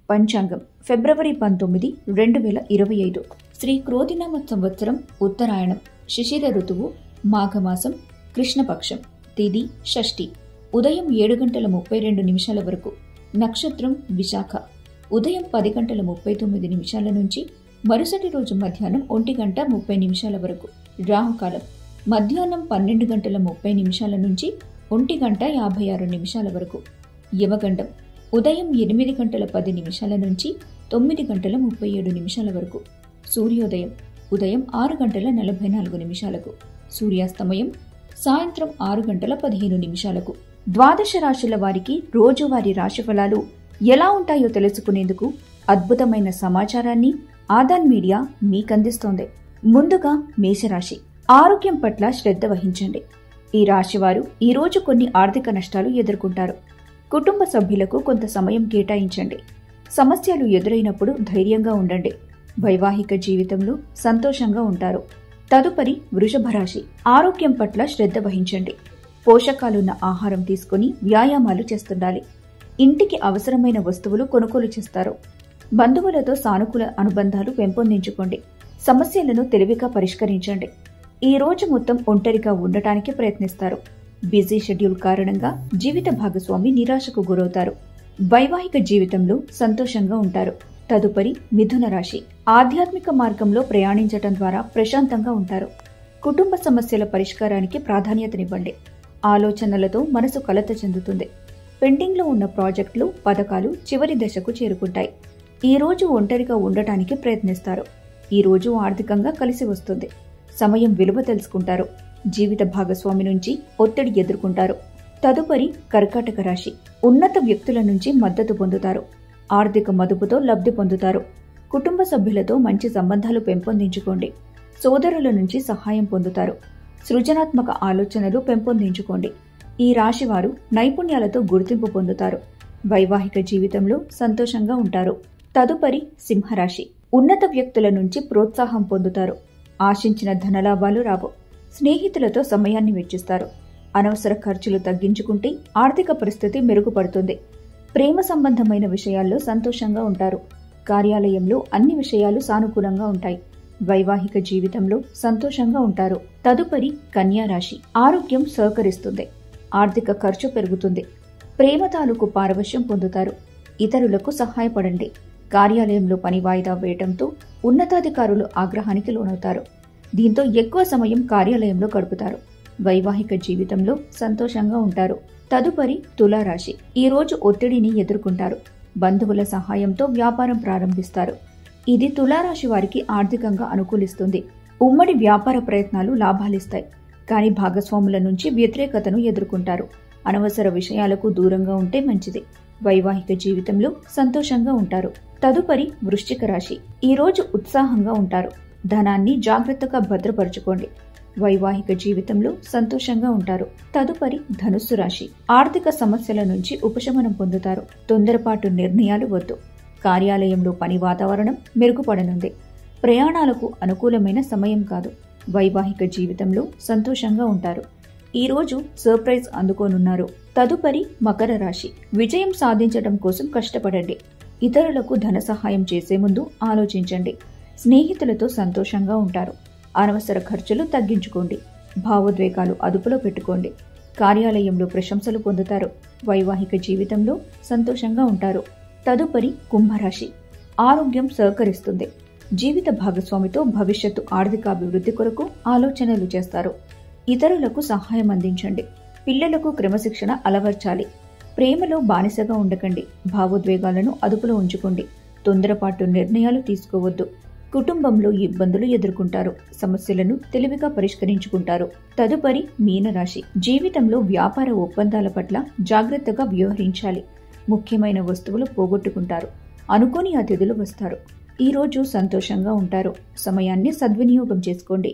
పంచాంగం ఫిబ్రవరి 19, 2025 శ్రీ క్రోధినామ సంవత్సరం ఉత్తరాయణం శిశిర ఋతువు మాఘమాసం కృష్ణపక్షం తిథి షష్ఠి ఉదయం 7:32 వరకు నక్షత్రం విశాఖ ఉదయం 10:39 నుంచి మరుసటి రోజు మధ్యాహ్నం 1:30 వరకు రాహుకాలం మధ్యాహ్నం 12:30 నుంచి 1:56 వరకు యమగండం ఉదయం 8:10 నుంచి 9:37 వరకు సూర్యోదయం ఉదయం 6:44 సూర్యాస్తమయం సాయంత్రం 6:15 ద్వాదశ రాశుల వారికి రోజువారీ రాశిఫలాలు ఎలా ఉంటాయో తెలుసుకునేందుకు అద్భుతమైన సమాచారాన్ని ఆదాన్ మీడియా మీకందిస్తోంది. ముందుగా మేషరాశి. ఆరోగ్యం పట్ల శ్రద్ధ వహించండి. ఈ రాశివారు ఈ రోజు కొన్ని ఆర్థిక నష్టాలు ఎదుర్కొంటారు. కుటుంబ సభ్యులకు కొంత సమయం కేటాయించండి. సమస్యలు ఎదురైనప్పుడు ధైర్యంగా ఉండండి. వైవాహిక జీవితంలో సంతోషంగా ఉంటారు. తదుపరి వృషభ రాశి. ఆరోగ్యం పట్ల శ్రద్ధ వహించండి. పోషకాలున్న ఆహారం తీసుకుని వ్యాయామాలు చేస్తుండాలి. ఇంటికి అవసరమైన వస్తువులు కొనుగోలు చేస్తారు. బంధువులతో సానుకూల అనుబంధాలు పెంపొందించుకోండి. సమస్యలను తెలివిగా పరిష్కరించండి. ఈ రోజు మొత్తం ఒంటరిగా ఉండటానికి ప్రయత్నిస్తారు. బిజీ షెడ్యూల్ కారణంగా జీవిత భాగస్వామి నిరాశకు గురవుతారు. వైవాహిక జీవితంలో సంతోషంగా ఉంటారు. తదుపరి మిథున రాశి. ఆధ్యాత్మిక మార్గంలో ప్రయాణించటం ద్వారా ప్రశాంతంగా ఉంటారు. కుటుంబ సమస్యల పరిష్కారానికి ప్రాధాన్యతనివ్వండి. ఆలోచనలతో మనసు కలత చెందుతుంది. పెండింగ్లో ఉన్న ప్రాజెక్టులు, పథకాలు చివరి దశకు చేరుకుంటాయి. ఈ రోజు ఒంటరిగా ఉండటానికి ప్రయత్నిస్తారు. ఈ రోజు ఆర్థికంగా కలిసి వస్తుంది. సమయం విలువ తెలుసుకుంటారు. జీవిత భాగస్వామి నుంచి ఒత్తిడి ఎదుర్కొంటారు. తదుపరి కర్కాటక రాశి. ఉన్నత వ్యక్తుల నుంచి మద్దతు పొందుతారు. ఆర్థిక మదుపుతో లబ్ధి పొందుతారు. కుటుంబ సభ్యులతో మంచి సంబంధాలు పెంపొందించుకోండి. సోదరుల నుంచి సహాయం పొందుతారు. సృజనాత్మక ఆలోచనలు పెంపొందించుకోండి. ఈ రాశివారు నైపుణ్యాలతో గుర్తింపు పొందుతారు. వైవాహిక జీవితంలో సంతోషంగా ఉంటారు. తదుపరి సింహరాశి. ఉన్నత వ్యక్తుల నుంచి ప్రోత్సాహం పొందుతారు. ఆశించిన ధనలాభాలు రావు. స్నేహితులతో సమయాన్ని వెచ్చిస్తారు. అనవసర ఖర్చులు తగ్గించుకుంటే ఆర్థిక పరిస్థితి మెరుగుపడుతుంది. ప్రేమ సంబంధమైన విషయాల్లో సంతోషంగా ఉంటారు. కార్యాలయంలో అన్ని విషయాలు సానుకూలంగా ఉంటాయి. వైవాహిక జీవితంలో సంతోషంగా ఉంటారు. తదుపరి కన్యా రాశి. ఆరోగ్యం సహకరిస్తుంది. ఆర్థిక ఖర్చు పెరుగుతుంది. ప్రేమ తాలూకు పారవశ్యం పొందుతారు. ఇతరులకు సహాయపడండి. కార్యాలయంలో పని వాయిదా వేయడంతో ఉన్నతాధికారులు ఆగ్రహానికి లోనవుతారు. దీంతో ఎక్కువ సమయం కార్యాలయంలో గడుపుతారు. వైవాహిక జీవితంలో సంతోషంగా ఉంటారు. తదుపరి తులారాశి. ఈ రోజు ఒత్తిడిని ఎదుర్కొంటారు. బంధువుల సహాయంతో వ్యాపారం ప్రారంభిస్తారు. ఇది తులారాశి వారికి ఆర్థికంగా అనుకూలిస్తుంది. ఉమ్మడి వ్యాపార ప్రయత్నాలు లాభాలిస్తాయి. కానీ భాగస్వాముల నుంచి వ్యతిరేకతను ఎదుర్కొంటారు. అనవసర విషయాలకు దూరంగా ఉంటే మంచిది. వైవాహిక జీవితంలో సంతోషంగా ఉంటారు. తదుపరి వృశ్చిక రాశి. ఈ రోజు ఉత్సాహంగా ఉంటారు. ధనాన్ని జాగ్రత్తగా భద్రపరచుకోండి. వైవాహిక జీవితంలో సంతోషంగా ఉంటారు. తదుపరి ధనుస్సు రాశి. ఆర్థిక సమస్యల నుంచి ఉపశమనం పొందుతారు. తొందరపాటు నిర్ణయాలు వద్దు. కార్యాలయంలో పని వాతావరణం మెరుగుపడనుంది. ప్రయాణాలకు అనుకూలమైన సమయం కాదు. వైవాహిక జీవితంలో సంతోషంగా ఉంటారు. ఈ రోజు సర్ప్రైజ్ అందుకోనున్నారు. తదుపరి మకర రాశి. విజయం సాధించడం కోసం కష్టపడండి. ఇతరులకు ధన సహాయం చేసే ముందు ఆలోచించండి. స్నేహితులతో సంతోషంగా ఉంటారు. అనవసర ఖర్చులు తగ్గించుకోండి. భావోద్వేగాలు అదుపులో పెట్టుకోండి. కార్యాలయంలో ప్రశంసలు పొందుతారు. వైవాహిక జీవితంలో సంతోషంగా ఉంటారు. తదుపరి కుంభరాశి. ఆరోగ్యం సహకరిస్తుంది. జీవిత భాగస్వామితో భవిష్యత్తు ఆర్థికాభివృద్ధి కొరకు ఆలోచనలు చేస్తారు. ఇతరులకు సహాయం అందించండి. పిల్లలకు క్రమశిక్షణ అలవర్చాలి. ప్రేమలో బానిసగా ఉండకండి. భావోద్వేగాలను అదుపులో ఉంచుకోండి. తొందరపాటు నిర్ణయాలు తీసుకోవద్దు. కుటుంబంలో ఇబ్బందులు ఎదుర్కొంటారు. సమస్యలను తెలివిగా పరిష్కరించుకుంటారు. తదుపరి మీనరాశి. జీవితంలో వ్యాపార ఒప్పందాల పట్ల జాగ్రత్తగా వ్యవహరించాలి. ముఖ్యమైన వస్తువులు పోగొట్టుకుంటారు. అనుకోని అతిథులు వస్తారు. ఈ రోజు సంతోషంగా ఉంటారు. సమయాన్ని సద్వినియోగం చేసుకోండి.